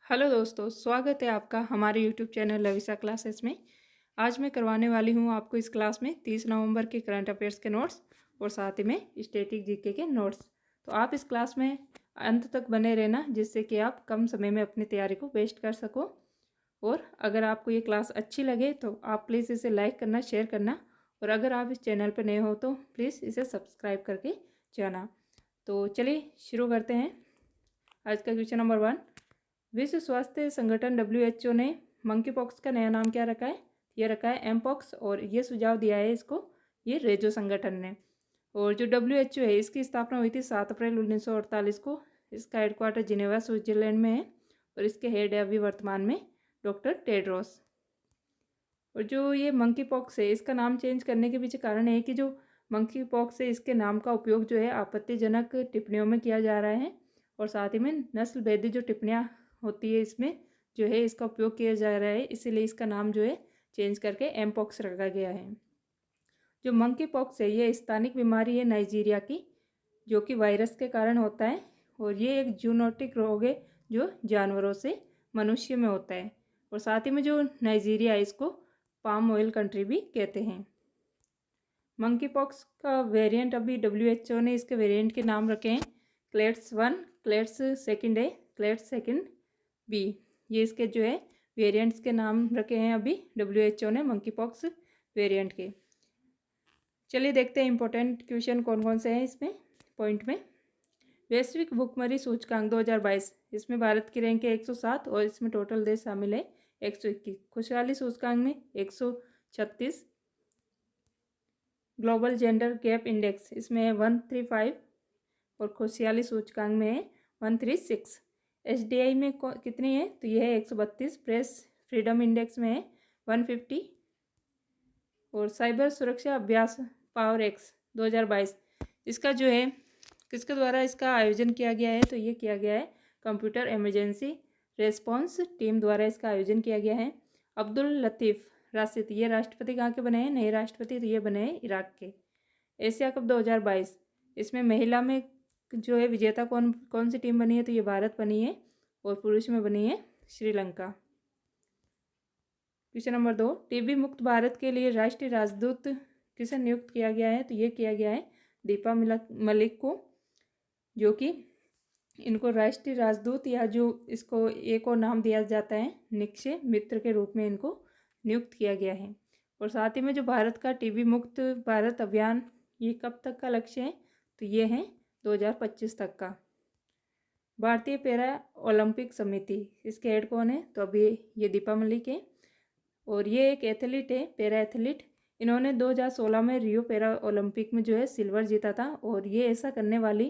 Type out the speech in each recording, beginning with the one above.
Hello दोस्तों, स्वागत है आपका हमारे यूट्यूब चैनल लविसा क्लासेस में। आज मैं करवाने वाली हूँ आपको इस क्लास में 30 नवंबर के करंट अफेयर्स के नोट्स और साथ ही में स्टैटिक जीके के नोट्स। तो आप इस क्लास में अंत तक बने रहना, जिससे कि आप कम समय में अपनी तैयारी को बेस्ट कर सको। और अगर आपको ये क्लास अच्छी लगे तो आप प्लीज़ इसे लाइक करना, शेयर करना, और अगर आप इस चैनल पर नए हो तो प्लीज़ इसे सब्सक्राइब करके जाना। तो चलिए शुरू करते हैं। आज का क्वेश्चन नंबर 1, विश्व स्वास्थ्य संगठन WHO ने मंकी पॉक्स का नया नाम क्या रखा है? ये रखा है एम पॉक्स, और ये सुझाव दिया है इसको ये रेजो संगठन ने। और जो WHO है, इसकी स्थापना हुई थी 7 अप्रैल 1948 को। इसका हेडक्वार्टर जिनेवा स्विट्जरलैंड में है, और इसके हेड है अभी वर्तमान में डॉक्टर टेड्रोस। और जो ये मंकी पॉक्स है, इसका नाम चेंज करने के पीछे कारण है कि जो मंकी पॉक्स है, इसके नाम का उपयोग जो है आपत्तिजनक टिप्पणियों में किया जा रहा है, और साथ ही में नस्ल भेदी जो टिप्पणियाँ होती है इसमें जो है इसका उपयोग किया जा रहा है, इसीलिए इसका नाम जो है चेंज करके एम पॉक्स रखा गया है। जो मंकी पॉक्स है, ये स्थानिक बीमारी है नाइजीरिया की, जो कि वायरस के कारण होता है, और ये एक जूनोटिक रोग है जो जानवरों से मनुष्य में होता है। और साथ ही में जो नाइजीरिया है, इसको पाम ऑयल कंट्री भी कहते हैं। मंकी पॉक्स का वेरिएंट अभी WHO ने इसके वेरिएंट के नाम रखे हैं क्लेट्स 1, क्लेट्स सेकंड ए, क्लेट्स सेकंड बी। ये इसके जो है वेरिएंट्स के नाम रखे हैं अभी WHO ने मंकी पॉक्स वेरिएंट के। चलिए देखते हैं इंपॉर्टेंट क्वेश्चन कौन कौन से हैं इसमें पॉइंट में। वैश्विक भुखमरी सूचकांक 2022, इसमें भारत की रैंक है 107, और इसमें टोटल देश शामिल है 121। खुशहाली सूचकांक में 136। ग्लोबल जेंडर गैप इंडेक्स इसमें है 135, और खुशहाली सूचकांक में है 136। SDI में कितनी है? तो यह है 132। प्रेस फ्रीडम इंडेक्स में है 150। और साइबर सुरक्षा अभ्यास पावर एक्स 2022, इसका जो है किसके द्वारा इसका आयोजन किया गया है? तो ये किया गया है कंप्यूटर इमरजेंसी रेस्पॉन्स टीम द्वारा इसका आयोजन किया गया है। अब्दुल लतीफ़ राशिद, ये राष्ट्रपति कहाँ के बने हैं? नए राष्ट्रपति तो ये बने हैं इराक के। एशिया कप 2022, इसमें महिला में जो है विजेता कौन कौन सी टीम बनी है? तो ये भारत बनी है, और पुरुष में बनी है श्रीलंका। क्वेश्चन नंबर 2, टीबी मुक्त भारत के लिए राष्ट्रीय राजदूत किसे नियुक्त किया गया है? तो ये किया गया है दीपा मलिक को, जो कि इनको राष्ट्रीय राजदूत, या जो इसको एक और नाम दिया जाता है निक्षय मित्र के रूप में इनको नियुक्त किया गया है। और साथ ही में जो भारत का टीबी मुक्त भारत अभियान, ये कब तक का लक्ष्य है? तो ये है 2025 तक का। भारतीय पैरा ओलंपिक समिति, इसके हेड कौन है? तो अभी ये दीपा मलिक है, और ये एक एथलीट है, पैरा एथलीट। इन्होंने 2016 में रियो पैरा ओलंपिक में जो है सिल्वर जीता था, और ये ऐसा करने वाली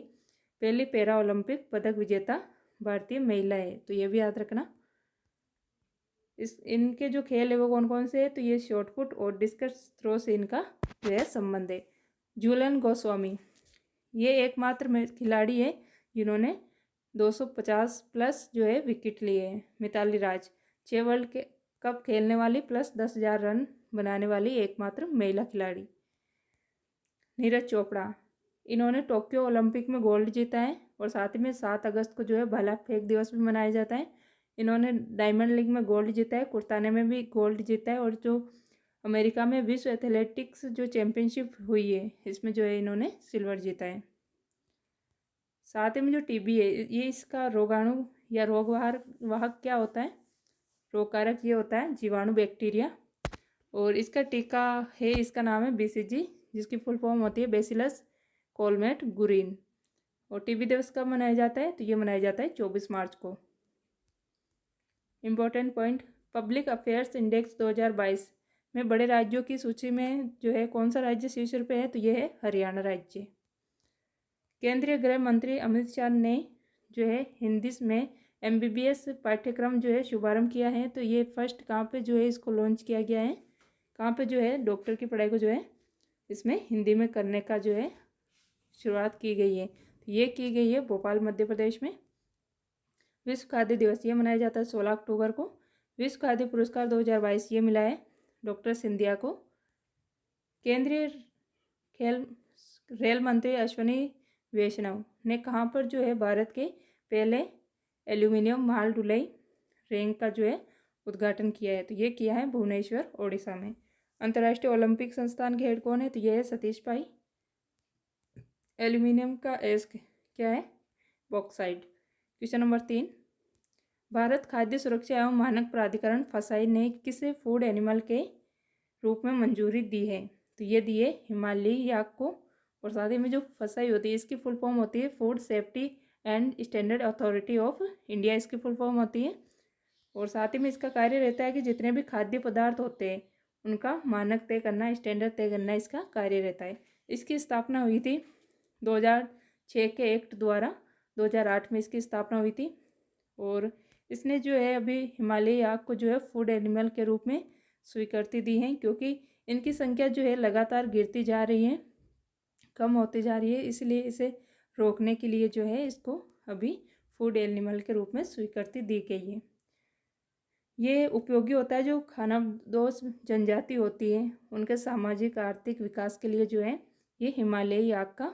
पहली पैरा ओलंपिक पदक विजेता भारतीय महिला है। तो ये भी याद रखना। इनके जो खेल है वो कौन कौन से है? तो ये शॉर्टपुट और डिस्कस थ्रो से इनका जो है संबंध है। झूलन गोस्वामी, ये एकमात्र खिलाड़ी है जिन्होंने 250 प्लस जो है विकेट लिए हैं। मिताली राज, 6 वर्ल्ड कप खेलने वाली प्लस 10,000 रन बनाने वाली एकमात्र महिला खिलाड़ी। नीरज चोपड़ा, इन्होंने टोक्यो ओलंपिक में गोल्ड जीता है, और साथ ही में 7 अगस्त को जो है भाला फेंक दिवस भी मनाया जाता है। इन्होंने डायमंड लीग में गोल्ड जीता है, कुर्ताने में भी गोल्ड जीता है, और जो अमेरिका में विश्व एथलेटिक्स जो चैम्पियनशिप हुई है, इसमें जो है इन्होंने सिल्वर जीता है। साथ ही में जो टीबी है, ये इसका रोगाणु या रोगवाहक क्या होता है? रोगकारक ये होता है जीवाणु बैक्टीरिया, और इसका टीका है, इसका नाम है BCG, जिसकी फुल फॉर्म होती है बेसिलस कोलमेट गुरिन। और टीबी दिवस कब मनाया जाता है? तो ये मनाया जाता है 24 मार्च को। Important point, public affairs index 2022 में बड़े राज्यों की सूची में जो है कौन सा राज्य शीर्ष पे है? तो ये है हरियाणा राज्य। केंद्रीय गृह मंत्री अमित शाह ने जो है हिंदी में MBBS पाठ्यक्रम जो है शुभारंभ किया है। तो ये फर्स्ट कहाँ पे जो है इसको लॉन्च किया गया है? कहाँ पे जो है डॉक्टर की पढ़ाई को जो है इसमें हिंदी में करने का जो है शुरुआत की गई है। तो ये की गई है भोपाल मध्य प्रदेश में। विश्व खाद्य दिवस ये मनाया जाता है 16 अक्टूबर को। विश्व खाद्य पुरस्कार 2022 ये मिला है डॉक्टर सिंधिया को। केंद्रीय खेल रेल मंत्री अश्विनी वैष्णव ने कहाँ पर जो है भारत के पहले एल्यूमिनियम माल ढुलाई रैंक का जो है उद्घाटन किया है, तो ये किया है भुवनेश्वर ओडिशा में। अंतर्राष्ट्रीय ओलंपिक संस्थान के हेड कौन है, तो ये है सतीश भाई। एल्यूमिनियम का एस क्या है, बॉक्साइड। क्वेश्चन नंबर 3, भारत खाद्य सुरक्षा एवं मानक प्राधिकरण फसाई ने किसे फूड एनिमल के रूप में मंजूरी दी है, तो ये दिए हिमालयी याक को। और साथ ही में जो फसाई होती है इसकी फुल फॉर्म होती है food safety and standard authority of India, इसकी फुल फॉर्म होती है। और साथ ही में इसका कार्य रहता है कि जितने भी खाद्य पदार्थ होते हैं उनका मानक तय करना, स्टैंडर्ड तय करना इसका कार्य रहता है। इसकी स्थापना हुई थी 2006 के एक्ट द्वारा, 2008 में इसकी स्थापना हुई थी। और इसने जो है अभी हिमालयी याक को जो है फूड एनिमल के रूप में स्वीकृति दी है, क्योंकि इनकी संख्या जो है लगातार गिरती जा रही है, कम होती जा रही है, इसलिए इसे रोकने के लिए जो है इसको अभी फूड एनिमल के रूप में स्वीकृति दी गई है। ये उपयोगी होता है जो खानाबदोश जनजाति होती है उनके सामाजिक आर्थिक विकास के लिए जो है ये हिमालयी याक का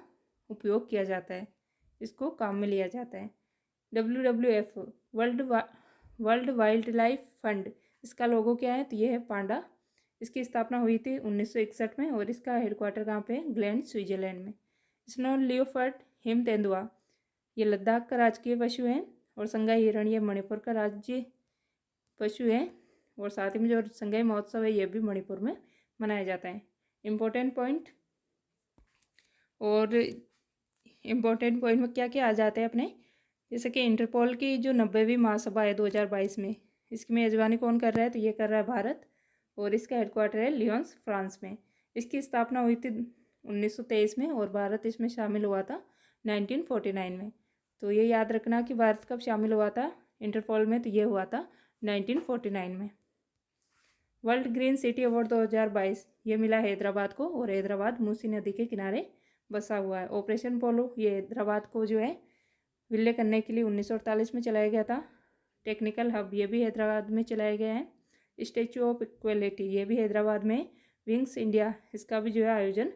उपयोग किया जाता है, इसको काम में लिया जाता है। WWF world wild life fund, इसका लोगो क्या है, तो ये है पांडा। इसकी स्थापना हुई थी 1961 में और इसका हेडक्वार्टर कहाँ पे है, ग्लैंड स्विट्जरलैंड में। स्नो लियोपर्ड हिम तेंदुआ ये लद्दाख का राजकीय पशु है। और संगाई हिरण ये मणिपुर का राज्य पशु है। और साथ ही में जो संगाई महोत्सव है ये भी मणिपुर में मनाया जाता है। इम्पोर्टेंट पॉइंट, और इम्पोर्टेंट पॉइंट में क्या क्या आ जाते हैं अपने, जैसे कि इंटरपोल की जो 90वीं महासभा है 2022 में, इसकी मेज़बानी कौन कर रहा है, तो ये कर रहा है भारत। और इसका हेडक्वार्टर है लियोन्स फ्रांस में। इसकी स्थापना हुई थी 1923 में और भारत इसमें शामिल हुआ था 1949 में। तो ये याद रखना कि भारत कब शामिल हुआ था इंटरपोल में, तो ये हुआ था 1949 में। वर्ल्ड ग्रीन सिटी अवार्ड 2022 ये मिला हैदराबाद को, और हैदराबाद मूसी नदी के किनारे बसा हुआ है। ऑपरेशन पोलो ये हैदराबाद को जो है विलय करने के लिए 1948 में चलाया गया था। टेक्निकल हब ये भी हैदराबाद में चलाया गया है। स्टैचू ऑफ इक्वलिटी ये भी हैदराबाद में। विंग्स इंडिया इसका भी जो है आयोजन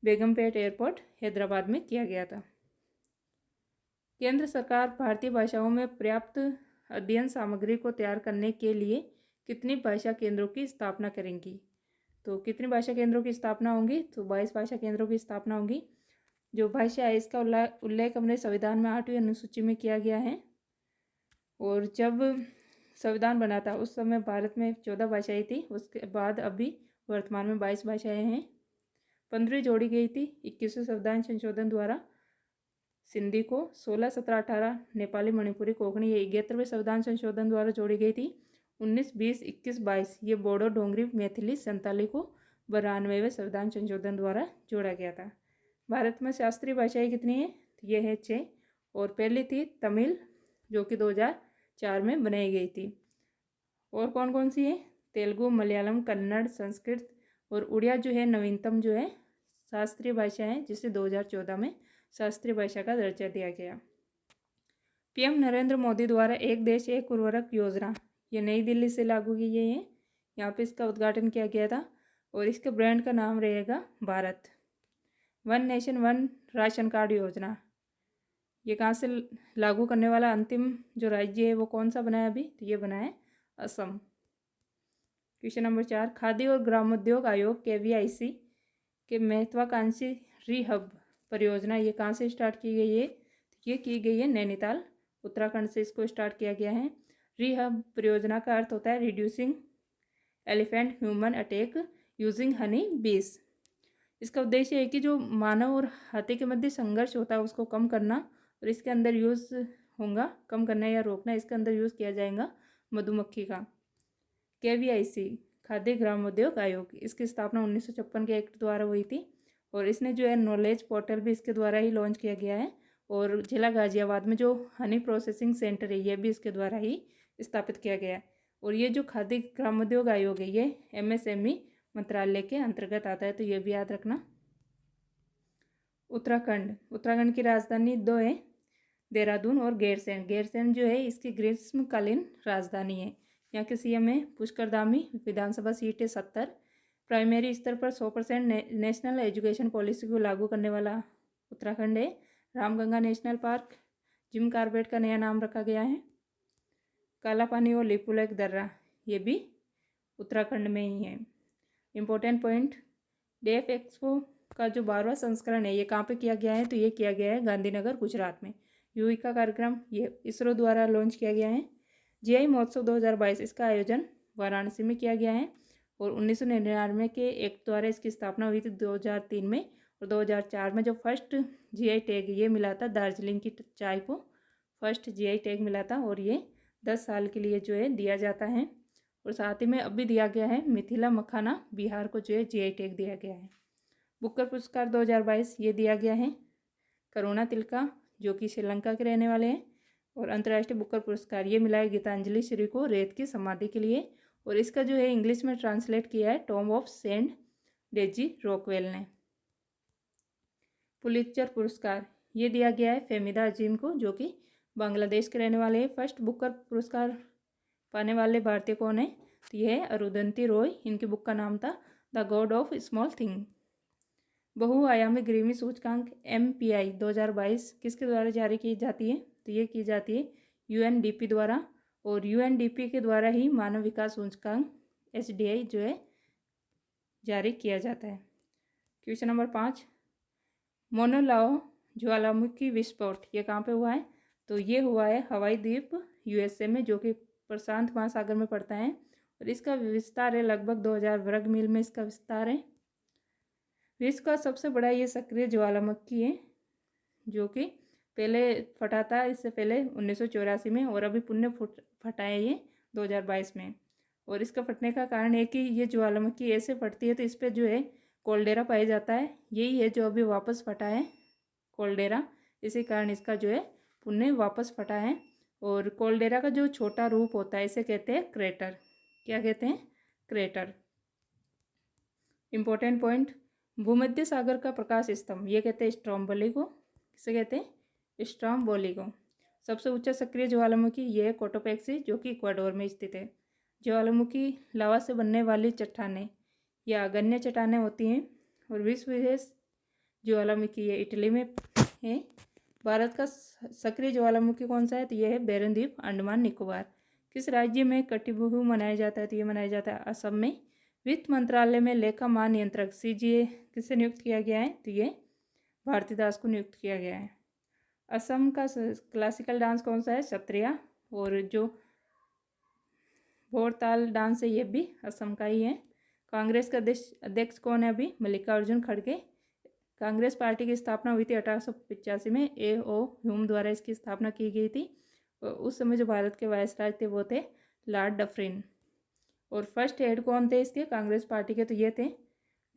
बेगमपेट एयरपोर्ट हैदराबाद में किया गया था। केंद्र सरकार भारतीय भाषाओं में पर्याप्त अध्ययन सामग्री को तैयार करने के लिए कितनी भाषा केंद्रों की स्थापना करेंगी, तो कितनी भाषा केंद्रों की स्थापना होंगी, तो 22 भाषा केंद्रों की स्थापना होगी। जो भाषा है इसका उल्लेख अपने संविधान में 8वीं अनुसूची में किया गया है। और जब संविधान बना था उस समय भारत में 14 भाषाएं थी, उसके बाद अभी वर्तमान में 22 भाषाएं हैं। 15वीं जोड़ी गई थी 21वें संविधान संशोधन द्वारा सिंधी को, 16, 17, 18 नेपाली मणिपुरी कोंकणी ये 71वें संविधान संशोधन द्वारा जोड़ी गई थी। 19, 20, 21, 22 ये बोडो डोंगरी मैथिली संताली को 92वें संविधान संशोधन द्वारा जोड़ा गया था। भारत में शास्त्रीय भाषाएं कितनी हैं, तो ये है 6। और पहली थी तमिल जो कि 2004 में बनाई गई थी। और कौन कौन सी है, तेलुगु, मलयालम, कन्नड़, संस्कृत और उड़िया जो है नवीनतम जो है शास्त्रीय भाषा है, जिसे 2014 में शास्त्रीय भाषा का दर्जा दिया गया। पीएम नरेंद्र मोदी द्वारा एक देश एक उर्वरक योजना ये नई दिल्ली से लागू की गई है। यहाँ पे इसका उद्घाटन किया गया था और इसके ब्रांड का नाम रहेगा Bharat. One nation one ration card योजना ये कहाँ से लागू करने वाला अंतिम जो राज्य है वो कौन सा बना है अभी, तो ये बना है असम। क्वेश्चन नंबर 4, खादी और ग्रामोद्योग आयोग KVIC के महत्वाकांक्षी रीहब परियोजना ये कहाँ से स्टार्ट की गई है, तो ये की गई है नैनीताल उत्तराखंड से इसको स्टार्ट किया गया है। रीहब परियोजना का अर्थ होता है reducing elephant human attack using Honey बीस। इसका उद्देश्य है कि जो मानव और हाथी के मध्य संघर्ष होता है उसको कम करना, और इसके अंदर यूज़ होगा कम करना या रोकना, इसके अंदर यूज़ किया जाएगा मधुमक्खी का। KVIC खाद्य ग्रामोद्योग आयोग इसकी स्थापना 1956 के एक्ट द्वारा हुई थी और इसने जो है नॉलेज पोर्टल भी इसके द्वारा ही लॉन्च किया गया है। और जिला गाजियाबाद में जो हनी प्रोसेसिंग सेंटर है ये भी इसके द्वारा ही स्थापित किया गया है। और ये जो खाद्य ग्रामोद्योग आयोग है ये MSME मंत्रालय के अंतर्गत आता है, तो ये भी याद रखना। उत्तराखंड की राजधानी 2 है, देहरादून और गैरसैंण। गैरसैंण जो है इसकी ग्रीष्मकालीन राजधानी है। यहाँ के CM है पुष्कर धामी। विधानसभा सीट है 70। प्राइमरी स्तर पर 100% नेशनल एजुकेशन पॉलिसी को लागू करने वाला उत्तराखंड है। Ramganga national park Jim Corbett का नया नाम रखा गया है। काला पानी और लिपुलेख दर्रा, ये भी उत्तराखंड में ही है। इम्पोर्टेंट पॉइंट, डेफ एक्सपो का जो 12वां संस्करण है ये कहाँ पे किया गया है, तो ये किया गया है गांधीनगर गुजरात में। युविका कार्यक्रम ये इसरो द्वारा लॉन्च किया गया है। जीआई महोत्सव 2022 इसका आयोजन वाराणसी में किया गया है और 1999 के एक्ट द्वारा इसकी स्थापना हुई थी 2003 में, और 2004 में जो फर्स्ट जीआई टैग ये मिला था, दार्जिलिंग की चाय को फर्स्ट जीआई टैग मिला था और ये 10 साल के लिए जो है दिया जाता है। और साथ ही में अभी दिया गया है मिथिला मखाना बिहार को जो है जीआई टैग दिया गया है। बुकर पुरस्कार 2022 ये दिया गया है करुणा तिलका जो कि श्रीलंका के रहने वाले हैं। और अंतर्राष्ट्रीय बुकर पुरस्कार ये मिला है गीतांजलि श्री को रेत की समाधि के लिए, और इसका जो है इंग्लिश में ट्रांसलेट किया है Tomb of Sand Daisy Rockwell ने। पुलित्जर पुरस्कार ये दिया गया है फेमिदा अजीम को जो कि बांग्लादेश के रहने वाले हैं। फर्स्ट बुकर पुरस्कार पाने वाले भारतीय कौन है, तो यह है अरुंधति रॉय। इनकी बुक का नाम था the God of small thing. बहुआयामी ग्रीवी सूचकांक MPI 2022 किसके द्वारा जारी की जाती है, तो ये की जाती है UNDP द्वारा, और UNDP के द्वारा ही मानव विकास सूचकांक SDI जो है जारी किया जाता है। क्वेश्चन नंबर 5, मोनोलाओ ज्वालामुखी विस्फोट ये कहाँ पे हुआ है, तो ये हुआ है हवाई द्वीप USA में जो कि प्रशांत महासागर में पड़ता है, और इसका विस्तार है लगभग 2000 वर्ग मील में इसका विस्तार है। विश्व का सबसे बड़ा ये सक्रिय ज्वालामुखी है जो कि पहले फटा था इससे पहले 1984 में, और अभी पुण्य फटा है ये 2022 में। और इसका फटने का कारण है कि ये ज्वालामुखी ऐसे फटती है तो इस पर जो है कोल्डेरा पाया जाता है, यही है जो अभी वापस फटा है कोल्डेरा, इसी कारण इसका जो है पुण्य वापस फटा है। और कोल्डेरा का जो छोटा रूप होता है इसे कहते हैं क्रेटर। क्या कहते हैं, क्रेटर। इम्पोर्टेंट पॉइंट, भूमध्य सागर का प्रकाश स्तंभ ये कहते हैं स्ट्रोम्बोली को, किसे कहते हैं, स्ट्रोम्बोली को। सबसे ऊंचा सक्रिय ज्वालामुखी ये है कोटोपेक्सी जो कि इक्वाडोर में स्थित है। ज्वालामुखी लावा से बनने वाली चट्टानें या अग्न्य चट्टानें होती हैं, और विश्व विशेष ज्वालामुखी ये इटली में है। भारत का सक्रिय ज्वालामुखी कौन सा है, तो यह है बैरन द्वीप अंडमान निकोबार। किस राज्य में कटिबहु मनाया जाता है, तो ये मनाया जाता है असम में। वित्त मंत्रालय में लेखा महानियंत्रक CGA किसे नियुक्त किया गया है, तो ये भारतीदास को नियुक्त किया गया है। असम का क्लासिकल डांस कौन सा है, सत्रिया। और जो भोरताल डांस है ये भी असम का ही है। कांग्रेस का अध्यक्ष कौन है अभी, मल्लिकार्जुन खड़गे। कांग्रेस पार्टी की स्थापना हुई थी 1885 में, A.O. ह्यूम द्वारा इसकी स्थापना की गई थी। और उस समय जो भारत के वायसराय थे वो थे लॉर्ड डफरिन। और फर्स्ट हेड कौन थे इसके कांग्रेस पार्टी के, तो ये थे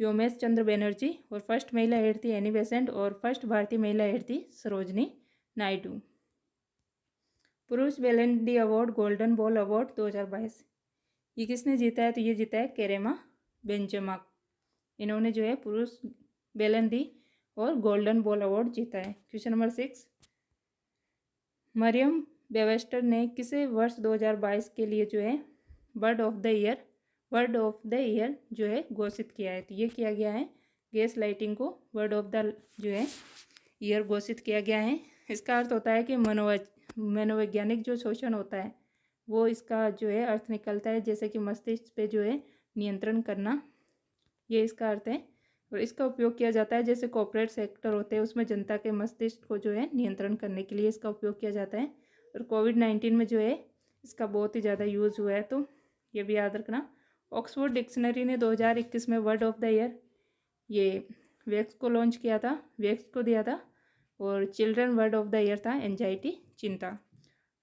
व्योमेश चंद्र बनर्जी। और फर्स्ट महिला हेड थी एनी बेसेंट, और फर्स्ट भारतीय महिला हेड थी सरोजनी नायडू। पुरुष बेलेंडी अवार्ड गोल्डन बॉल अवार्ड 2022 ये किसने जीता है, तो ये जीता है केरेमा बेंचमार्क। इन्होंने जो है पुरुष बेलेंडी और गोल्डन बॉल अवार्ड जीता है। क्वेश्चन नंबर 6, मरियम बेवेस्टर ने किसे वर्ष 2022 के लिए जो है वर्ड ऑफ द ईयर जो है घोषित किया है, तो ये किया गया है गैस लाइटिंग को वर्ड ऑफ द जो है ईयर घोषित किया गया है। इसका अर्थ होता है कि मनोवैज्ञानिक जो शोषण होता है वो इसका जो है अर्थ निकलता है, जैसे कि मस्तिष्क पे जो है नियंत्रण करना, ये इसका अर्थ है। और इसका उपयोग किया जाता है जैसे कॉर्पोरेट सेक्टर होते हैं उसमें जनता के मस्तिष्क को जो है नियंत्रण करने के लिए इसका उपयोग किया जाता है। और कोविड-19 में जो है इसका बहुत ही ज़्यादा यूज़ हुआ है, तो ये भी याद रखना। ऑक्सफोर्ड डिक्शनरी ने 2021 में वर्ड ऑफ द ईयर ये वैक्स को लॉन्च किया था, वैक्स को दिया था। और children word of the year था एंजाइटी, चिंता।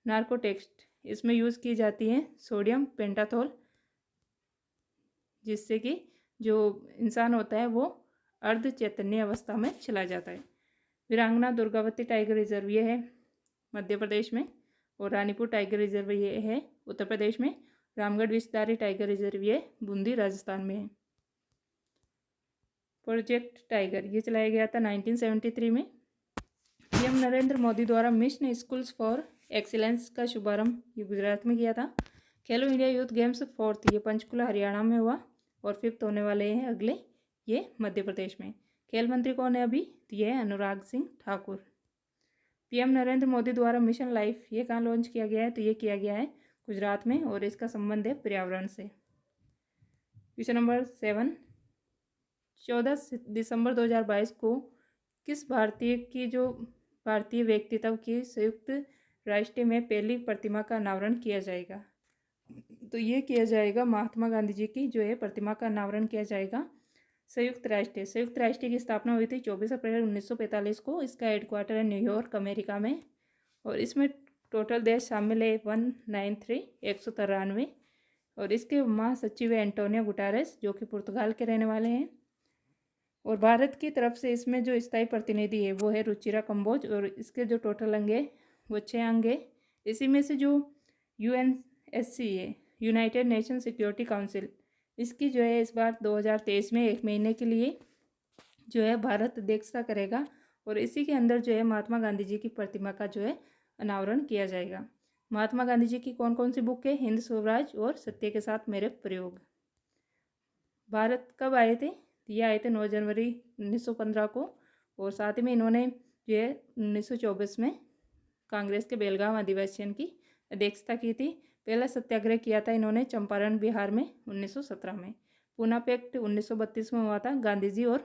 नार्कोटेक्स्ट इसमें यूज़ की जाती है सोडियम पेंटाथोल, जिससे कि जो इंसान होता है वो अर्ध चैतन्य अवस्था में चला जाता है। वीरांगना दुर्गावती टाइगर रिजर्व ये है मध्य प्रदेश में, और रानीपुर टाइगर रिजर्व ये है उत्तर प्रदेश में। रामगढ़ विषधारी टाइगर रिजर्व ये बूंदी राजस्थान में है। प्रोजेक्ट टाइगर ये चलाया गया था 1973 में। पीएम नरेंद्र मोदी द्वारा मिशन स्कूल्स फॉर एक्सीलेंस का शुभारंभ ये गुजरात में किया था। खेलो इंडिया यूथ गेम्स 4th ये पंचकुला हरियाणा में हुआ, और 5th होने वाले हैं अगले ये मध्य प्रदेश में। खेल मंत्री कौन है अभी, तो ये है अनुराग सिंह ठाकुर। पीएम नरेंद्र मोदी द्वारा मिशन लाइफ ये कहाँ लॉन्च किया गया है, तो ये किया गया है गुजरात में, और इसका संबंध है पर्यावरण से। क्वेश्चन नंबर 7, 14 दिसंबर 2022 को किस भारतीय व्यक्तित्व की संयुक्त राष्ट्र में पहली प्रतिमा का अनावरण किया जाएगा? तो ये किया जाएगा महात्मा गांधी जी की जो है प्रतिमा का अनावरण किया जाएगा संयुक्त राष्ट्र की स्थापना हुई थी 24 अप्रैल 1945 को। इसका हेडक्वार्टर है न्यूयॉर्क, अमेरिका में, और इसमें टोटल देश शामिल है 193 और इसके महासचिव है एंटोनियो गुटारेस जो कि पुर्तगाल के रहने वाले हैं। और भारत की तरफ से इसमें जो स्थायी प्रतिनिधि है वो है रुचिरा कंबोज, और इसके जो टोटल अंग है वो 6 अंग है। इसी में से जो UNSC है, यूनाइटेड नेशन सिक्योरिटी काउंसिल, इसकी जो है इस बार 2023 में 1 महीने के लिए जो है भारत अध्यक्षता करेगा, और इसी के अंदर जो है महात्मा गांधी जी की प्रतिमा का जो है अनावरण किया जाएगा। महात्मा गांधी जी की कौन कौन सी बुक है? हिंद स्वराज और सत्य के साथ मेरे प्रयोग। भारत कब आए थे? ये आए थे 9 जनवरी 1915 को, और साथ ही में इन्होंने जो है 1924 में कांग्रेस के बेलगाम अधिवेशन की अध्यक्षता की थी। पहला सत्याग्रह किया था इन्होंने चंपारण बिहार में 1917 में। पूना पैक्ट 1932 में हुआ था गांधी जी और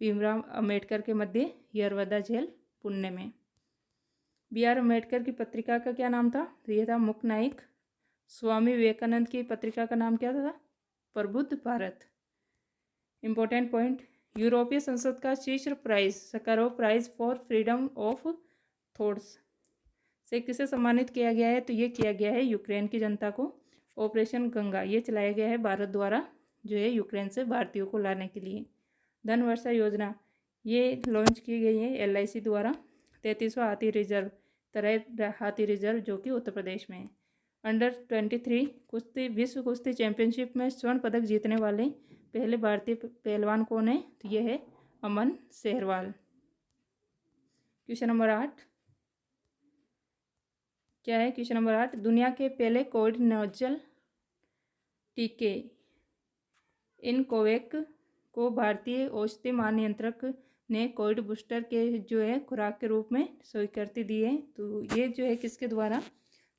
भीमराव अम्बेडकर के मध्य, यरवदा जेल, पुणे में। BR अम्बेडकर की पत्रिका का क्या नाम था? तो ये था मुक नायक। स्वामी विवेकानंद की पत्रिका का नाम क्या था? प्रबुद्ध भारत। इम्पोर्टेंट पॉइंट, यूरोपीय संसद का शीर्ष prize Sakharov prize for freedom of thoughts से किसे सम्मानित किया गया है? तो ये किया गया है यूक्रेन की जनता को। ऑपरेशन गंगा ये चलाया गया है भारत द्वारा जो है यूक्रेन से भारतीयों को लाने के लिए। धन वर्षा योजना ये लॉन्च की गई है LIC द्वारा। 33वां हाथी रिजर्व, तराई हाथी रिजर्व जो कि उत्तर प्रदेश में है। अंडर 23 कुश्ती विश्व कुश्ती चैंपियनशिप में स्वर्ण पदक जीतने वाले पहले भारतीय पहलवान कौन है? तो ये है अमन सेहरवाल। क्वेश्चन नंबर 8 क्या है? क्वेश्चन नंबर 8, दुनिया के पहले कोविड नोजल टीके इनकोवैक को भारतीय औषधि महानियंत्रक ने कोविड बूस्टर के जो है खुराक के रूप में स्वीकृति दी है। तो ये जो है किसके द्वारा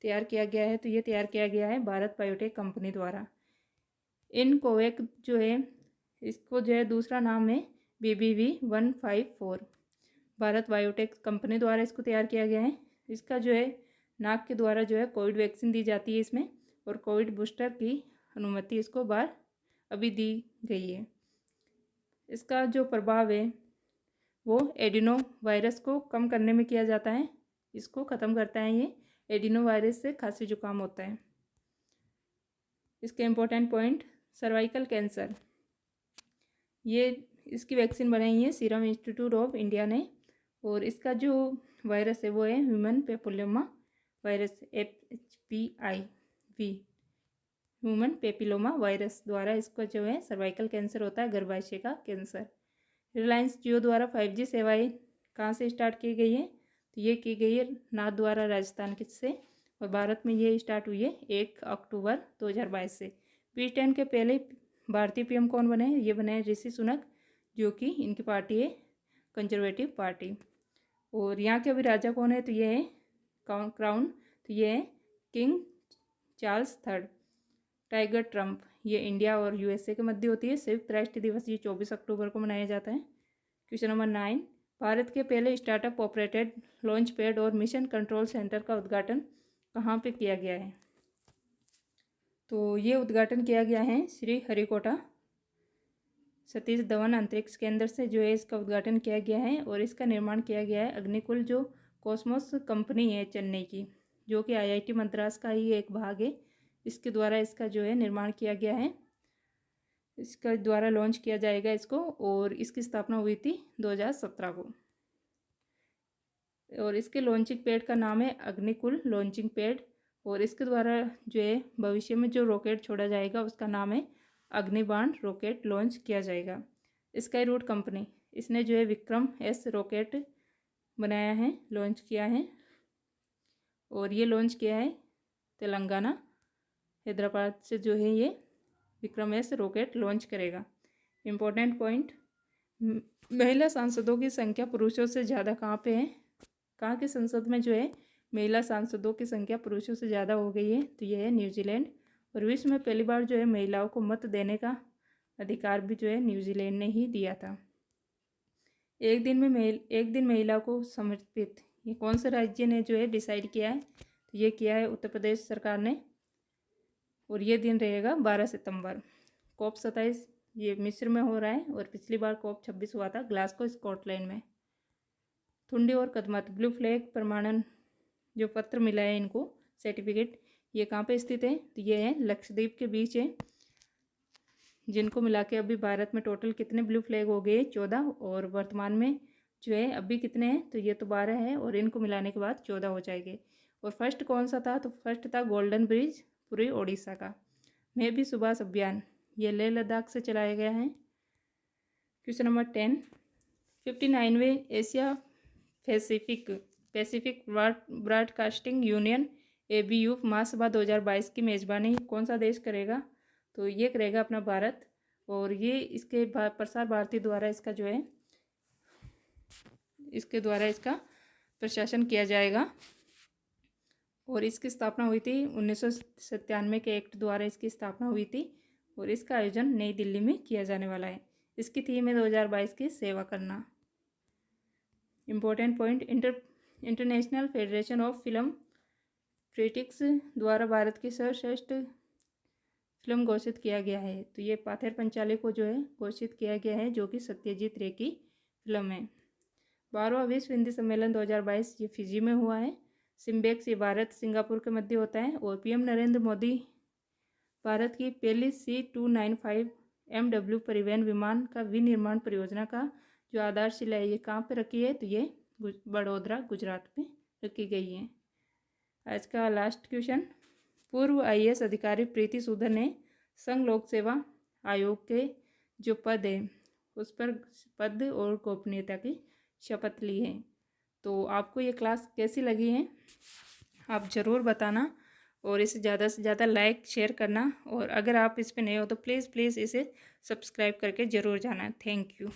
तैयार किया गया है? तो ये तैयार किया गया है भारत बायोटेक कंपनी द्वारा। इनकोवैक जो है इसको जो है दूसरा नाम है BBV154। भारत बायोटेक कंपनी द्वारा इसको तैयार किया गया है। इसका जो है नाक के द्वारा जो है कोविड वैक्सीन दी जाती है इसमें, और कोविड बूस्टर की अनुमति इसको बार अभी दी गई है। इसका जो प्रभाव है वो एडिनो वायरस को कम करने में किया जाता है, इसको ख़त्म करता है। ये एडिनो वायरस से खांसी जुकाम होता है। इसके इम्पोर्टेंट पॉइंट, सर्वाइकल कैंसर ये इसकी वैक्सीन बनाई है सीरम इंस्टीट्यूट ऑफ इंडिया ने, और इसका जो वायरस है वो है human papilloma virus HPIV, human papilloma virus द्वारा इसका जो है सर्वाइकल कैंसर होता है, गर्भाशय का कैंसर। रिलायंस जियो द्वारा 5G सेवाएं कहाँ से स्टार्ट की गई है? तो ये की गई है नाथ द्वारा राजस्थान से, और भारत में ये स्टार्ट हुई है 1 अक्टूबर 2022 से। P10 के पहले भारतीय PM कौन बने? ये बने ऋषि सुनक जो कि इनकी पार्टी है कंजर्वेटिव पार्टी। और यहाँ के अभी राजा कौन है? तो ये है क्राउन, तो ये है king Charles III। Tiger Trump ये इंडिया और USA के मध्य होती है। संयुक्त राष्ट्र दिवस ये 24 अक्टूबर को मनाया जाता है। क्वेश्चन नंबर 9, भारत के पहले स्टार्टअप ऑपरेटेड लॉन्च पैड और मिशन कंट्रोल सेंटर का उद्घाटन कहाँ पे किया गया है? तो ये उद्घाटन किया गया है श्री हरिकोटा सतीश धवन अंतरिक्ष केंद्र से जो है इसका उद्घाटन किया गया है, और इसका निर्माण किया गया है अग्निकुल जो कॉस्मोस कंपनी है चेन्नई की, जो कि IIT मद्रास का ही एक भाग है। इसके द्वारा इसका जो है निर्माण किया गया है, इसका द्वारा लॉन्च किया जाएगा इसको, और इसकी स्थापना हुई थी 2017 को। और इसके लॉन्चिंग पैड का नाम है अग्निकुल लॉन्चिंग पैड, और इसके द्वारा जो है भविष्य में जो रॉकेट छोड़ा जाएगा उसका नाम है अग्निबाण रॉकेट लॉन्च किया जाएगा। स्काई रूट कंपनी इसने जो है विक्रम-S रॉकेट बनाया है, लॉन्च किया है, और ये लॉन्च किया है तेलंगाना हैदराबाद से जो है ये विक्रम-S रॉकेट लॉन्च करेगा। इम्पोर्टेंट पॉइंट, महिला सांसदों की संख्या पुरुषों से ज़्यादा कहाँ पे है? कहाँ की संसद में जो है महिला सांसदों की संख्या पुरुषों से ज़्यादा हो गई है, तो यह है न्यूजीलैंड। और विश्व में पहली बार जो है महिलाओं को मत देने का अधिकार भी जो है न्यूजीलैंड ने ही दिया था। एक दिन महिला को समर्पित, ये कौन से राज्य ने जो है डिसाइड किया है? तो ये किया है उत्तर प्रदेश सरकार ने, और ये दिन रहेगा 12 सितंबर। COP 27 ये मिस्र में हो रहा है, और पिछली बार COP 26 हुआ था ग्लासगो स्कॉटलैंड में। थुंडी और कदमत ब्लू फ्लैग प्रमाणन जो पत्र मिला है इनको, सर्टिफिकेट, ये कहाँ पे स्थित है? तो ये है लक्षद्वीप के बीच है, जिनको मिला के अभी भारत में टोटल कितने ब्लू फ्लैग हो गए? 14। और वर्तमान में जो है अभी कितने हैं? तो ये तो 12 है, और इनको मिलाने के बाद 14 हो जाएंगे। और फर्स्ट कौन सा था? तो फर्स्ट था गोल्डन ब्रिज, पूरे ओडिशा का। मैं भी सुभाष अभियान, ये लेह लद्दाख से चलाया गया है। क्वेश्चन नंबर 10, 59वें Asia Pacific broadcasting union ABU महासभा 2022 की मेज़बानी कौन सा देश करेगा? तो ये करेगा अपना भारत, और ये इसके प्रसार भारती द्वारा इसका जो है इसके द्वारा इसका प्रशासन किया जाएगा। और इसकी स्थापना हुई थी 1997 के एक्ट द्वारा इसकी स्थापना हुई थी, और इसका आयोजन नई दिल्ली में किया जाने वाला है। इसकी थीम है 2022 की सेवा करना। Important point, international federation of film critics द्वारा भारत की सर्वश्रेष्ठ फिल्म घोषित किया गया है। तो ये पाथेर पंचाली को जो है घोषित किया गया है, जो कि सत्यजीत रे की फिल्म है। 12वां विश्व हिंदी सम्मेलन 2022 ये फिजी में हुआ है। सिम्बेक्स ये भारत सिंगापुर के मध्य होता है। और PM नरेंद्र मोदी भारत की पहली C295 MW परिवहन विमान का विनिर्माण परियोजना का जो आधारशिला है ये कहाँ पे रखी है? तो ये बड़ोदरा गुजरात में रखी गई है। आज का लास्ट क्वेश्चन, पूर्व IAS अधिकारी प्रीति सूदन ने संघ लोक सेवा आयोग के जो पद है उस पर पद और गोपनीयता की शपथ ली है। तो आपको ये क्लास कैसी लगी है आप ज़रूर बताना, और इसे ज़्यादा से ज़्यादा लाइक शेयर करना, और अगर आप इस पे नए हो तो प्लीज़ इसे सब्सक्राइब करके ज़रूर जाना। Thank you.